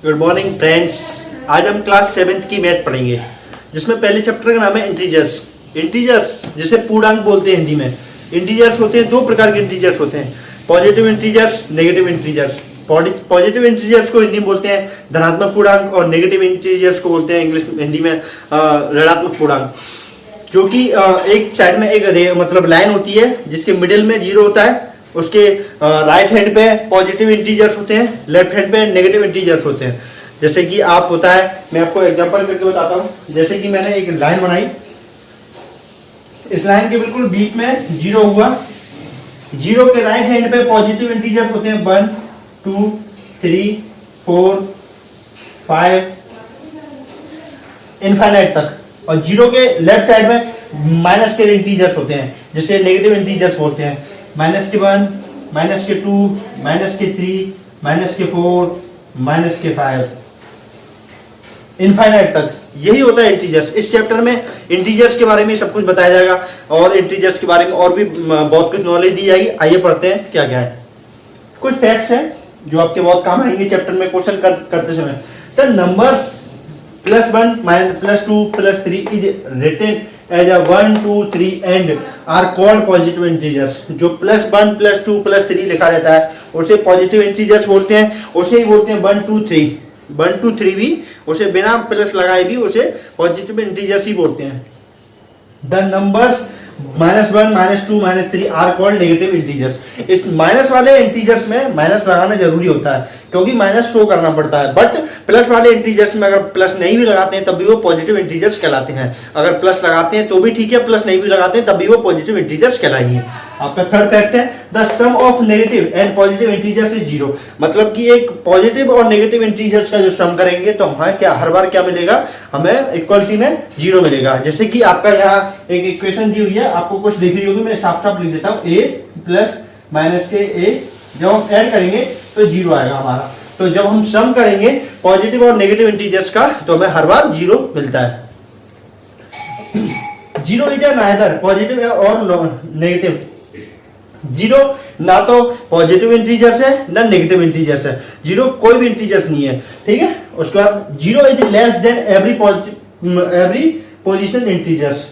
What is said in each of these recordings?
Good morning friends. आज हम class 7th की मैथ पढ़ेंगे, जिसमें पहले चैप्टर का नाम है इंटीजर्स। इंटीजर्स जिसे पूर्णांक बोलते हैं हिंदी में। इंटीजर्स होते हैं, दो प्रकार के इंटीजर्स होते हैं, positive integers, negative integers. Positive integers को हिंदी में बोलते हैं धनात्मक पूर्णांक और नेगेटिव इंटीजर्स को बोलते हैं इंग्लिश हिंदी में ऋणात्मक पूर्णांक। जो कि एक साइड में एक मतलब लाइन होती है जिसके मिडिल में जीरो होता है, उसके राइट हैंड पे पॉजिटिव इंटीजर्स होते हैं, लेफ्ट हैंड पे नेगेटिव इंटीजर्स होते हैं। जैसे कि आप होता है, मैं आपको एग्जांपल करके बताता हूं। जैसे कि मैंने एक लाइन बनाई, इस लाइन के बिल्कुल बीच में जीरो हुआ। जीरो के राइट हैंड पे पॉजिटिव इंटीजर्स होते हैं 1 2 3 4 5 इनफाइनाइट तक, और जीरो के लेफ्ट साइड में माइनस के इंटीजर्स होते हैं, जिसे नेगेटिव इंटीजर्स बोलते हैं। -1, -2, -3, -4, -5 इनफाइनाइट तक। यही होता है इंटीजर्स। इस चैप्टर में इंटीजर्स के बारे में सब कुछ बताया जाएगा और इंटीजर्स के बारे में और भी बहुत कुछ नॉलेज दी जाएगी। आइए पढ़ते हैं क्या क्या है। कुछ फैक्ट्स हैं जो आपके बहुत काम आएंगे चैप्टर में क्वेश्चन करते समय। The numbers +1, +2, +3 is written as a 1 2 3 and are called positive integers. जो +1 +2 +3 लिखा रहता है उसे पॉजिटिव इंटीजर्स बोलते हैं। उसे ही बोलते हैं 1 2 3। 1 2 3 भी उसे बिना प्लस लगाए भी उसे पॉजिटिव इंटीजर्स ही बोलते हैं। The numbers -1 -2 -3 are called negative integers. इस माइनस वाले इंटीजर्स में माइनस लगाना जरूरी होता है क्योंकि माइनस शो करना पड़ता है। बट प्लस वाले इंटीजर्स में अगर प्लस नहीं भी लगाते हैं तब भी वो पॉजिटिव इंटीजर्स कहलाते हैं। अगर प्लस लगाते हैं तो भी ठीक है, प्लस नहीं भी लगाते हैं तब भी वो पॉजिटिव इंटीजर्स कहलाएंगे। आपका थर्ड फैक्ट है the sum of negative and positive integers is 0। मतलब कि एक पॉजिटिव और नेगेटिव इंटीजर्स का जो सम करेंगे तो हमें क्या हर बार क्या मिलेगा, हमें इक्वलिटी में 0 मिलेगा। जैसे कि आपका यहाँ एक इक्वेशन दी हुई है, आपको कुछ दिख रही होगी, मैं साफ साफ लिख देता हूँ। a प्लस माइनस के a जब हम ऐड करेंगे तो 0 आएगा हमारा। तो जब हम सम करेंगे पॉजिटिव और नेगेटिव इंटीजर्स का तो हमें हर बार 0 मिलता है। 0 इज नाइदर पॉजिटिव और नेगेटिव। 0 ना तो पॉजिटिव इंटीजर्स है ना नेगेटिव इंटीजर्स है। 0 कोई भी इंटीजर्स नहीं है, ठीक है। उसके बाद 0 is less than every position integers.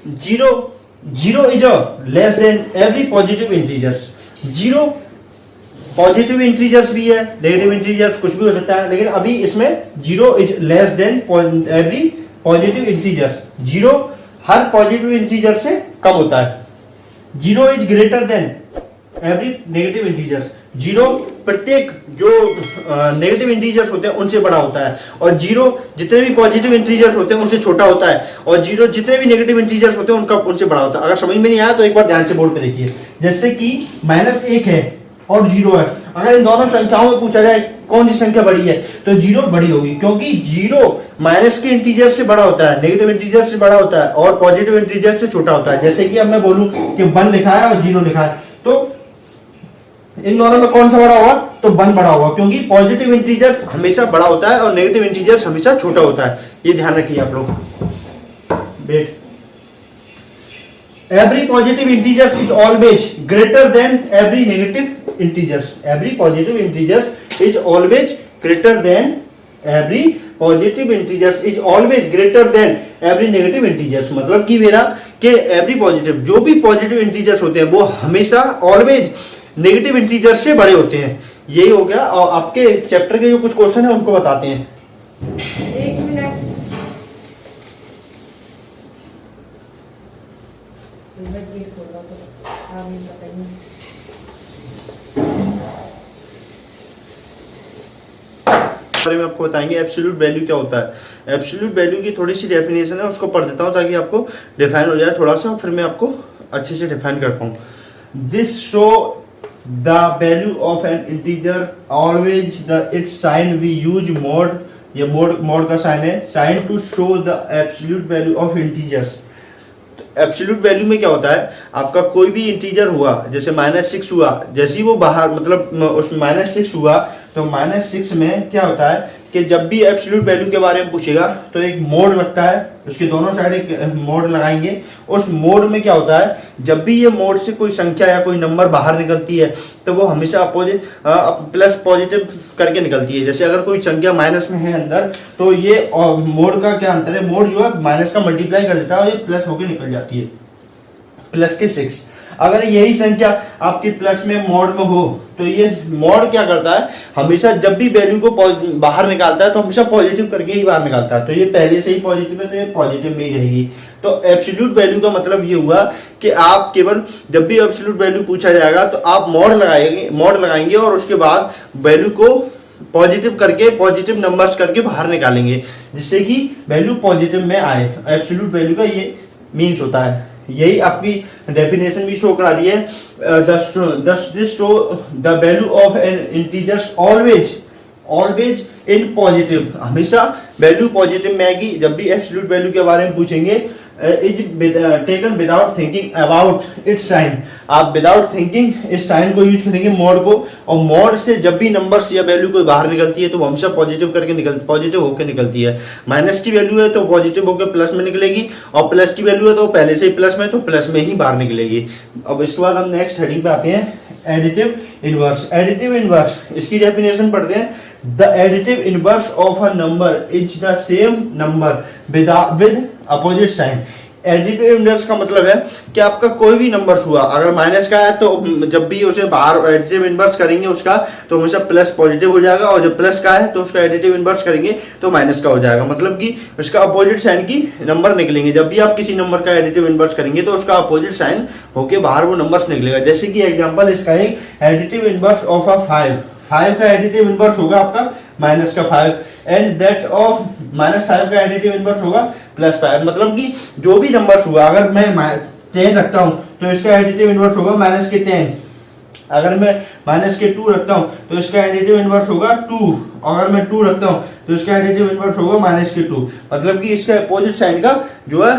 Zero is less than every positive integers. 0 positive integers भी है, नेगेटिव इंटीजर्स कुछ भी हो सकता है, लेकिन अभी इसमें 0 is less than every positive integers. 0 her positive integer से कम होता है। 0 is greater than every negative integers. 0 प्रत्येक जो नेगेटिव इंटीजर्स होते हैं उनसे बड़ा होता है, और 0 जितने भी पॉजिटिव इंटीजर्स होते हैं उनसे छोटा होता है, और 0 जितने भी नेगेटिव इंटीजर्स होते हैं उनका उनसे बड़ा होता है। अगर समझ में नहीं आया तो एक बार ध्यान से बोर्ड पे देखिए। जैसे कि -1 है और 0 है, अगर इन दोनों संख्याओं में पूछा जाए कौन सी संख्या बड़ी है तो 0 बड़ी होगी, क्योंकि 0 माइनस के इंटीजर से बड़ा होता है, नेगेटिव इंटीजर से बड़ा होता है और पॉजिटिव इंटीजर से छोटा होता है। जैसे कि अब मैं बोलूं कि 1 लिखा है और 0 लिखा है, तो इन दोनों में कौन सा बड़ा होगा, तो 1 बड़ा होगा, क्योंकि पॉजिटिव इंटीजर्स हमेशा बड़ा होता है और नेगेटिव इंटीजर्स हमेशा छोटा होता है। ये ध्यान रखिए आप लोग। Wait, every positive integers is always greater than every negative integers. Every positive integers is always greater than every positive integers is always greater than every negative integers. मतलब कि मेरा कि एवरी पॉजिटिव, जो भी पॉजिटिव इंटीजर्स होते हैं वो हमेशा ऑलवेज नेगेटिव इंटीजर से बड़े होते हैं। यही हो गया। और आपके चैप्टर के जो कुछ क्वेश्चन है उनको बताते हैं। एक मिनट, बारे में आपको बताएंगे एब्सोल्यूट वैल्यू क्या होता है। एब्सोल्यूट वैल्यू की थोड़ी सी डेफिनेशन है, उसको पढ़ देता हूँ ताकि आपको डिफाइन हो जाए थोड़ा सा, फिर मैं आपको अच्छे से डिफाइन कर पाऊँ। This show the value of an integer always its sign we use mod ये मोड का साइन है, sign to show the absolute value of integers. Absolute value में क्या होता है, आपका कोई भी इंटीजर हुआ, जैसे -6 हुआ, जैसे ही वो बाहर मतलब उस -6 हुआ, तो -6 में क्या होता है कि जब भी एब्सोल्यूट वैल्यू के बारे में पूछेगा तो एक मोड लगता है, उसके दोनों साइड एक मोड लगाएंगे। उस मोड में क्या होता है, जब भी ये मोड से कोई संख्या या कोई नंबर बाहर निकलती है तो वो हमेशा अपोजिट प्लस पॉजिटिव करके निकलती है। जैसे अगर कोई संख्या माइनस में है अंदर, तो ये मोड का क्या अंतर है, मोड जो है माइनस का मल्टीप्लाई कर देता है और ये प्लस होके निकल जाती है, प्लस के 6। अगर यही संख्या आपकी प्लस में मोड में हो तो ये मोड क्या करता है, हमेशा जब भी वैल्यू को बाहर निकालता है तो हमेशा पॉजिटिव करके ही बाहर निकालता है। तो ये पहले से ही पॉजिटिव है तो ये पॉजिटिव में ही रहेगी। तो एब्सोल्यूट वैल्यू का मतलब ये हुआ कि आप केवल जब भी एब्सोल्यूट वैल्यू पूछा जाएगा तो आप मोड लगाएंगे और उसके बाद वैल्यू को पॉजिटिव करके, पॉजिटिव नंबर्स करके बाहर निकालेंगे, जिससे कि वैल्यू पॉजिटिव में आए। एब्सोल्यूट वैल्यू का ये मीन्स होता है। यही आपकी डेफिनेशन भी शो करा दी है, this show the value of an integers always in positive, हमेशा वैल्यू पॉजिटिव में आएगी। जब भी एब्सोल्यूट वैल्यू के बारे में पूछेंगे, is taken without thinking about its sign, आप विदाउट थिंकिंग इस साइन को यूज करेंगे मोड को, और मोड से जब भी नंबर्स या वैल्यू कोई बाहर निकलती है तो वो हमेशा पॉजिटिव होकर निकलती है। माइनस की वैल्यू है तो पॉजिटिव होकर प्लस में निकलेगी, और प्लस की वैल्यू है तो पहले से ही प्लस में, तो प्लस में ही बाहर निकलेगी। अब इसके बाद हम नेक्स्ट हेडिंग पे आते हैं, एडिटिव इनवर्स। एडिटिव इनवर्स, इसकी डेफिनेशन पढ़ते हैं। The additive inverse of a number is the same number with opposite sign। Additive inverse का मतलब है कि आपका कोई भी नंबर हुआ, अगर माइनस का है तो जब भी उसे बाहर एडिटिव इनवर्स करेंगे उसका, तो हमेशा प्लस पॉजिटिव हो जाएगा, और जब प्लस का है तो उसका एडिटिव इनवर्स करेंगे तो माइनस का हो जाएगा। मतलब कि उसका अपोजिट साइन की नंबर निकलेंगे। जब भी आप किसी नंबर का एडिटिव इनवर्स करेंगे तो उसका अपोजिट साइन होके बाहर वो नंबर्स निकलेगा। जैसे कि एग्जाम्पल इसका एक एडिटिव इनवर्स ऑफ अ 5 का एडिटिव इनवर्स होगा आपका माइनस का 5, एंड दैट ऑफ -5 का एडिटिव इनवर्स होगा +5। मतलब कि जो भी नंबर्स हुआ, अगर मैं 10 रखता हूं तो इसका एडिटिव इनवर्स होगा -10। अगर मैं -2 रखता हूं तो इसका एडिटिव इनवर्स होगा 2। अगर मैं 2 रखता हूं तो इसका एडिटिव इनवर्स होगा -2। मतलब कि इसका अपोजिट साइन का जो है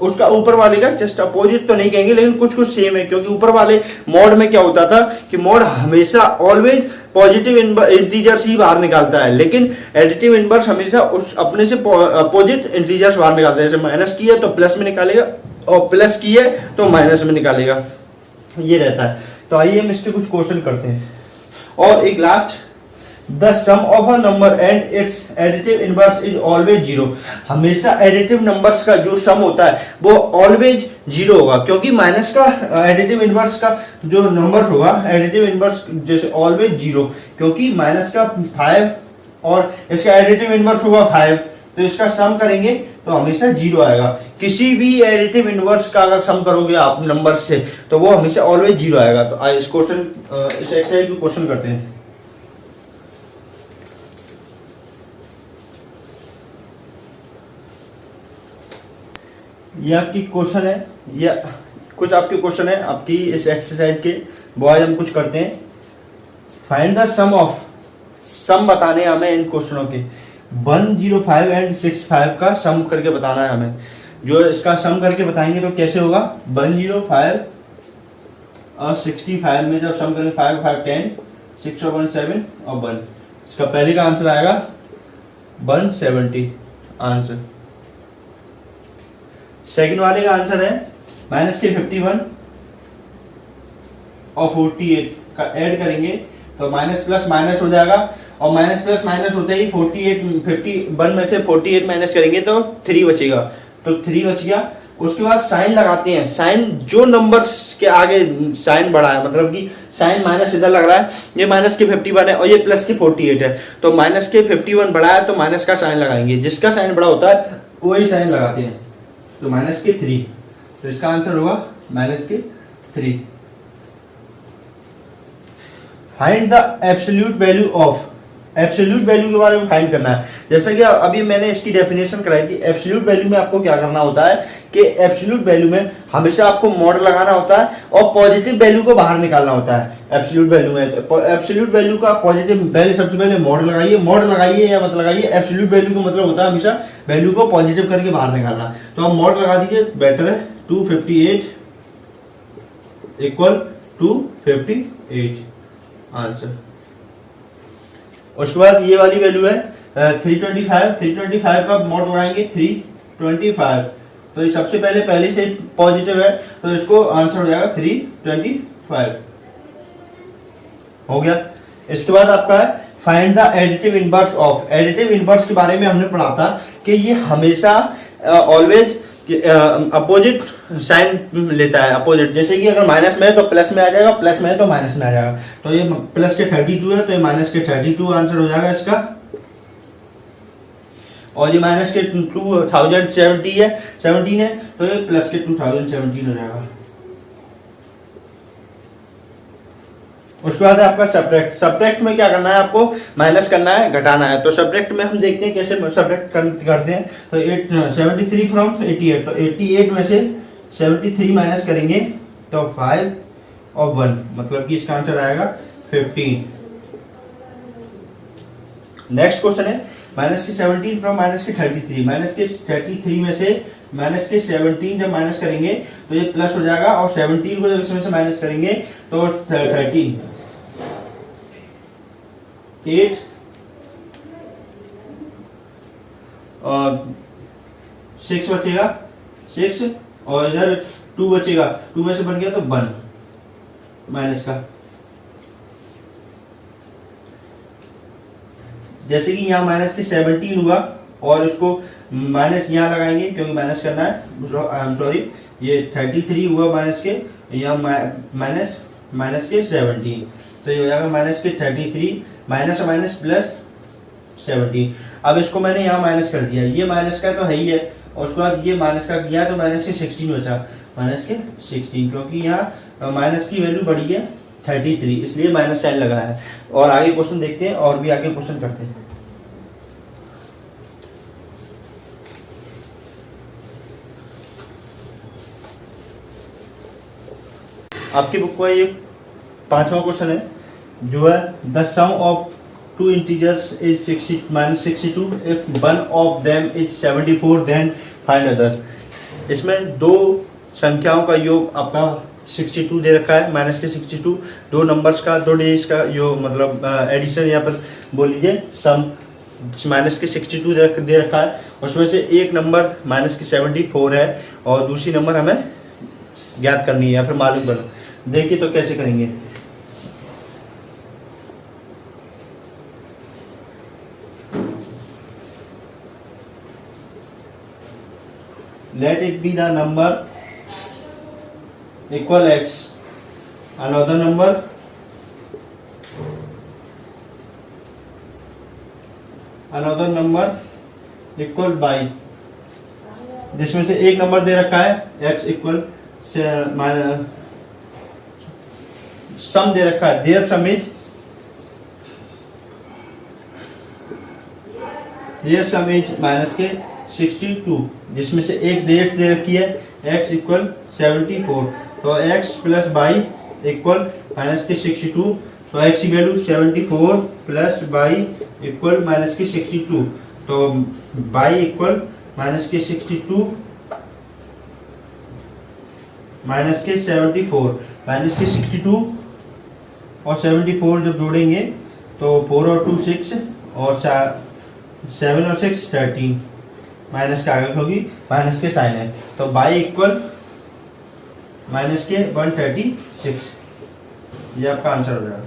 उसका ऊपर वाले का जस्ट अपोजिट तो नहीं कहेंगे, लेकिन कुछ सेम है। क्योंकि ऊपर वाले मोड में क्या होता था कि मोड हमेशा ऑलवेज पॉजिटिव इंटीजर्स ही बाहर निकालता है, लेकिन एडिटिव इनवर्स हमेशा उस अपने से अपोजिट इंटीजर्स बाहर निकालता है। जैसे माइनस की है तो प्लस में निकालेगा, और प्लस की है तो माइनस में निकालेगा, ये रहता है। तो आइए हम इसके कुछ क्वेश्चन करते हैं। और एक last, the sum of a number and its additive inverse is always 0। हमेशा एडिटिव नंबर्स का जो सम होता है वो ऑलवेज 0 होगा, क्योंकि माइनस का एडिटिव इनवर्स का जो नंबर्स होगा, एडिटिव इनवर्स जैसे ऑलवेज 0, क्योंकि माइनस का 5 और इसका एडिटिव इनवर्स होगा 5, तो इसका सम करेंगे तो हमेशा 0 आएगा। किसी भी एडिटिव इनवर्स का अगर सम करोगे आप नंबर से तो वो हमेशा ऑलवेज 0 आएगा। तो आइए इस एक्सरसाइज को क्वेश्चन करते हैं। ये आपकी क्वेश्चन है, या कुछ आपके क्वेश्चन है आपकी इस एक्सरसाइज के, वो आज हम कुछ करते हैं। फाइंड द सम ऑफ, सम बताने हैं हमें इन क्वेश्चनों के। 105 एंड 65 का सम करके बताना है हमें। जो इसका सम करके बताएंगे तो कैसे होगा, 105 और 65 में जब सम करेंगे 5 5 10 6 और 1 7 और 1, इसका पहले का आंसर आएगा 170 आंसर। सेकंड वाले का आंसर है माइनस के 51 और 48 का ऐड करेंगे तो माइनस प्लस माइनस हो जाएगा, और माइनस प्लस माइनस होते ही 51 में से 48 माइनस करेंगे तो 3 बचेगा, तो 3 बच गया। उसके बाद साइन लगाते हैं। साइन जो नंबर्स के आगे साइन बढ़ा है, मतलब कि साइन माइनस इधर लग रहा है, ये माइनस के 51 है और ये प्लस के 48 है, तो माइनस के 51 बढ़ा है तो माइनस का साइन लगाएंगे। जिसका साइन बड़ा होता है वही साइन लगाते हैं, तो माइनस के 3, तो इसका आंसर होगा माइनस के 3। Find the absolute value of absolute value के बारे में फाइंड करना है। जैसा कि अभी मैंने इसकी डेफिनेशन कराई थी, एब्सोल्यूट वैल्यू में आपको क्या करना होता है कि एब्सोल्यूट वैल्यू में हमेशा आपको मॉड लगाना होता है और पॉजिटिव वैल्यू को बाहर निकालना होता है। एब्सोल्यूट वैल्यू में एब्सोल्यूट वैल्यू का पॉजिटिव पहले सबसे पहले मॉड लगाइए या मत लगाइए। एब्सोल्यूट वैल्यू का मतलब होता है हमेशा वैल्यू को पॉजिटिव करके बाहर निकालना। तो आप मॉड लगा दीजिए, बेटर है 258 इक्वल 258 आंसर। उसके बाद ये वाली वैल्यू है 325 का मॉड लगाएंगे 325, तो ये सबसे पहले से पॉजिटिव है तो इसको आंसर हो जाएगा 325 हो गया। इसके बाद आपका है find the additive inverse of. Additive inverse के बारे में हमने पढ़ा था कि ये हमेशा ऑलवेज अपोजिट साइन लेता है। अपोजिट, जैसे कि अगर माइनस में है तो प्लस में आ जाएगा, प्लस में है तो माइनस में आ जाएगा। तो ये प्लस के 32 है तो ये माइनस के 32 आंसर हो जाएगा इसका। और ये माइनस के 2017 है 17 है तो ये प्लस के 2017 हो जाएगा। उसके बाद है आपका सब्ट्रैक्ट। सब्ट्रैक्ट में क्या करना है, आपको माइनस करना है, घटाना है। तो सब्ट्रैक्ट में हम देखते हैं कैसे सब्ट्रैक्ट करते हैं। तो 73 फ्रॉम 88, तो 88 में से 73 माइनस करेंगे तो 5 और 1, मतलब कि इसका आंसर आएगा 15। नेक्स्ट क्वेश्चन है माइनस के 17 फ्रॉम माइनस के 33। माइनस के 33 में से माइनस के 17 जब माइनस करेंगे तो ये प्लस हो जाएगा, और 17 को जब इसमें से माइनस करेंगे तो 13 8 और 6 बचेगा 6, और इधर 2 बचेगा, 2 में से बन गया तो 1 माइनस का। जैसे कि यहाँ माइनस के 17 हुआ और इसको माइनस यहाँ लगाएंगे क्योंकि माइनस करना है, सॉरी ये 33 हुआ माइनस के, यहाँ माइनस के 17, तो ये हो जाएगा माइनस के 33 माइनस माइनस प्लस 17। अब इसको मैंने यहाँ माइनस कर दिया, ये माइनस का तो है ही है, और उसके बाद ये माइनस का किया तो माइनस के 16 बचा, माइनस के 16, क्योंकि यहाँ माइनस की वैल्यू बढ़ी है 33, इसलिए माइनस साइन लगा है। और आगे क्वेश्चन देखते हैं, और भी आगे क्वेश्चन करते हैं। आपकी बुक का ये 5वां क्वेश्चन है, जो है the sum of two integers is -62 if one of them is 74 then find other. इसमें दो संख्याओं का योग आपका 62 दे रखा है, माइनस के 62, दो नंबर्स का, दो डिजिट्स का योग, मतलब एडिशन यहाँ पर बोल लीजिए, सम माइनस के 62 दे रखा है। उसमें से एक नंबर माइनस के 74 है और दूसरी नंबर हमें ज्ञात करनी है या फिर मालूम करना। देखिए तो कैसे करेंगे। Let it be the number equal x, another number equal y, जिसमें से एक नंबर दे रखा है x इक्वल सम दे रखा है, देयर सम इज माइनस के 62, जिसमें से एक डिजिट दे रखी है x इक्वल 74, तो x plus y equal minus के 62, तो x की value 74 plus y equal minus के 62, तो y इक्वल माइनस के 62 माइनस के 74, माइनस के 62 और 74 जब जोड़ेंगे तो 4 और 2 6 और 7 और 6 13, माइनस के आगे होगी माइनस के साइन है, तो y इक्वल माइनस के 136, ये आपका आंसर हो जाएगा।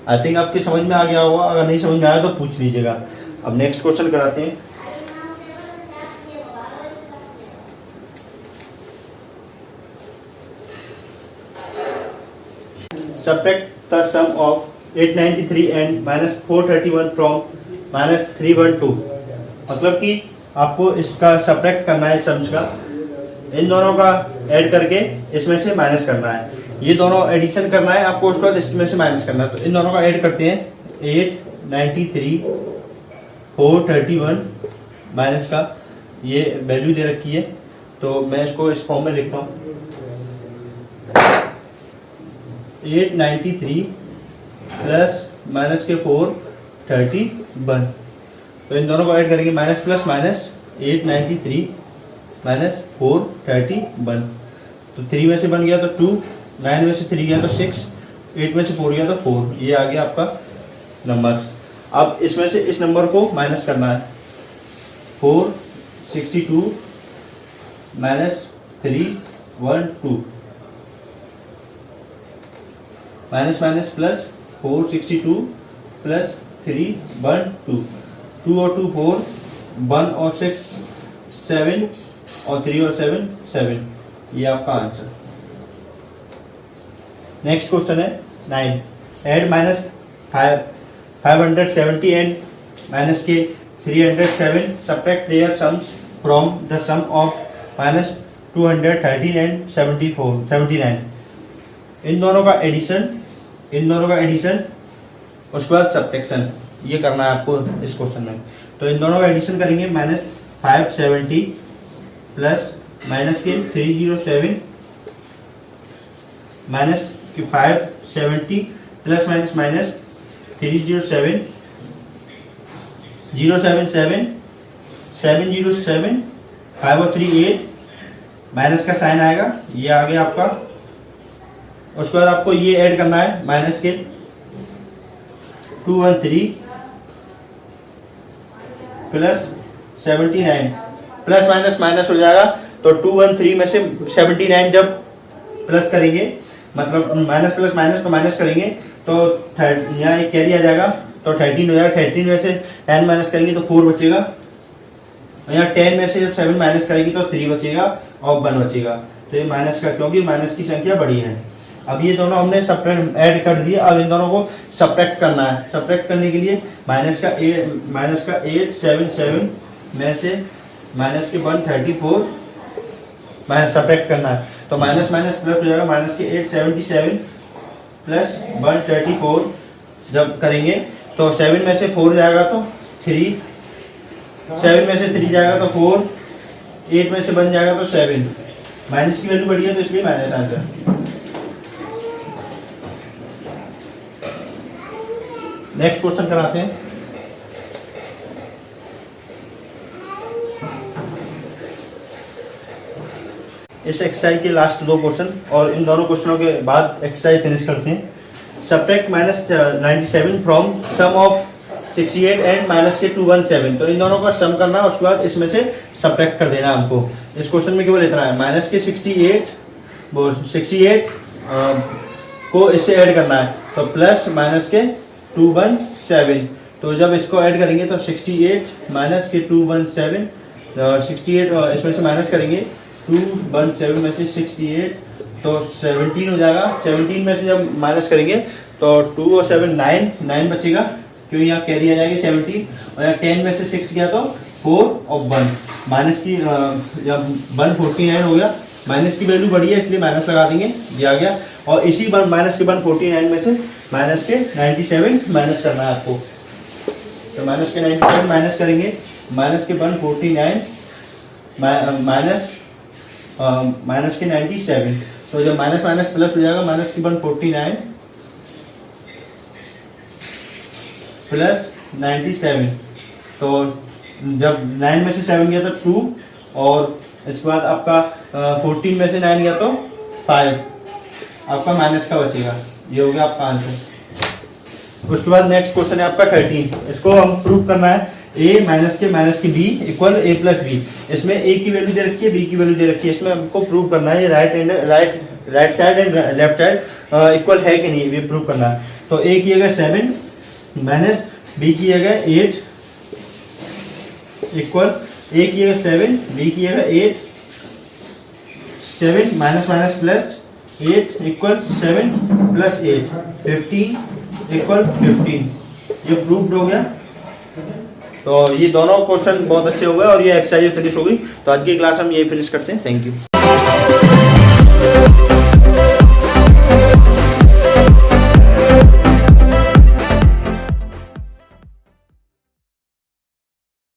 आई थिंक आपके समझ में आ गया होगा, अगर नहीं समझ में आया तो पूछ लीजिएगा। अब नेक्स्ट क्वेश्चन कराते हैं। Subtract the sum of 893 and -431 from -312, मतलब कि आपको इसका सब्ट्रैक्ट करना है सम्स का, इन दोनों का ऐड करके इसमें से माइनस करना है, ये दोनों एडिशन करना है आपको, उसके बाद इसमें से माइनस करना है। तो इन दोनों का ऐड करते हैं, 893 431 माइनस का ये वैल्यू दे रखी है, तो मैं इसको इस फॉर्म में लिखता हूँ, 893 प्लस माइनस के 431। तो इन दोनों को ऐड करेंगे, माइनस प्लस माइनस 893 माइनस 431। तो 3 में से बन गया तो 2, 9 में से 3 गया तो 6, 8 में से 4 गया तो 4, ये आ गया आपका नंबर्स। अब इसमें से इस नंबर को माइनस करना है, 462 minus 312 minus minus plus 462 plus 312, 2 और 2 4, 1 और 6 7 और 3 और 7 7, ये आपका आंसर। नेक्स्ट क्वेश्चन है 9, एड माइनस 570 एंड माइनस के 307, subtract their sums from the sum of minus 213 and 79। इन दोनों का एडिशन उसके बाद सब्ट्रैक्शन, ये करना है आपको इस क्वेश्चन में। तो इन दोनों का एडिशन करेंगे, माइनस 570 प्लस माइनस के 307 माइनस के 570 प्लस माइनस माइनस 307 077 707 5 और 3 8, माइनस का साइन आएगा, ये आ गया आपका। उसके बाद आपको ये ऐड करना है, माइनस के 213 प्लस 79, प्लस माइनस माइनस हो जाएगा, तो 213 में से 79 जब प्लस करेंगे, मतलब माइनस प्लस माइनस को माइनस करेंगे तो यहाँ एक कैरी आ जाएगा, तो 13 हो जाएगा। 13 में से 10 माइनस करेंगे तो 4 बचेगा, यहाँ 10 में से जब 7 माइनस करेंगे तो 3 बचेगा और 1 बचेगा। तो ये माइनस का, क्योंकि माइनस की संख्या बड़ी है। अब ये दोनों हमने सब्ट्रैक्ट ऐड कर दिए, अब इन दोनों को सब्ट्रैक्ट करना है। सब्ट्रैक्ट करने के लिए माइनस का 877 में से माइनस के 134 माइनस सब्ट्रैक्ट करना है, तो माइनस माइनस प्लस हो जाएगा, माइनस के 877 प्लस 134 जब करेंगे तो 7 में से 4 जाएगा तो 3, 7 में से 3 जाएगा तो 4, 8 में से बन जाएगा तो 7, माइनस की वैल्यू बढ़ी है तो इसलिए माइनस आंसर। नेक्स्ट क्वेश्चन कराते हैं। इस एक्सरसाइज के लास्ट 2 क्वेश्चन और इन दोनों क्वेश्चनों के बाद एक्सरसाइज फिनिश करते हैं। Subtract minus 97 from sum of 68 and minus के 217, तो इन दोनों का सम करना है, उसके बाद इसमें से सब्ट्रैक्ट कर देना हमको। इस क्वेश्चन में केवल इतना है, माइनस के 68 को इससे ऐड करना है, तो प्लस माइनस के 217, तो जब इसको ऐड करेंगे तो 68 माइनस के 217, 68 इसमें से माइनस करेंगे 217 में से 68 तो 17 हो जाएगा। 17 में से जब माइनस करेंगे तो 2 और 7 9 बचेगा, क्योंकि यहाँ कैरी आ जाएगी 70, और यहाँ 10 में से 6 गया तो 4 और 1, माइनस की जब 149 हो गया, माइनस की वैल्यू बढ़ी है इसलिए माइनस लगा देंगे, ये आ गया। और इसी माइनस के 149 में से माइनस के 97 माइनस करना है आपको, तो माइनस के 97 माइनस करेंगे, माइनस के 149 माइनस के 97, तो जब माइनस माइनस प्लस हो जाएगा, माइनस की 149 प्लस 97, तो जब 9 में से 7 गया तो 2, और इसके बाद आपका 14 में से 9 गया तो 5, आपका माइनस का बचेगा, ये हो गया आपका आंसर। उसके बाद नेक्स्ट क्वेश्चन है आपका 13, इसको हम प्रूव करना है, a माइनस के b equal a plus b. इसमें a की वैल्यू दे रखी है, b की वैल्यू दे रखी है, इसमें हमको प्रूव करना है right side and left side equal है कि नहीं, ये प्रूव करना है। तो a की जगह 7 माइनस b की जगह 8 इक्वल a की जगह 7 b की जगह 8, 7 minus minus plus 8 equal 7 plus 8 15 equal 15, ये प्रूव्ड हो गया। तो ये दोनों क्वेश्चन बहुत अच्छे हो गए और ये एक्सरसाइज फिनिश हो गई। तो आज की क्लास हम यही फिनिश करते हैं। Thank you. मिनट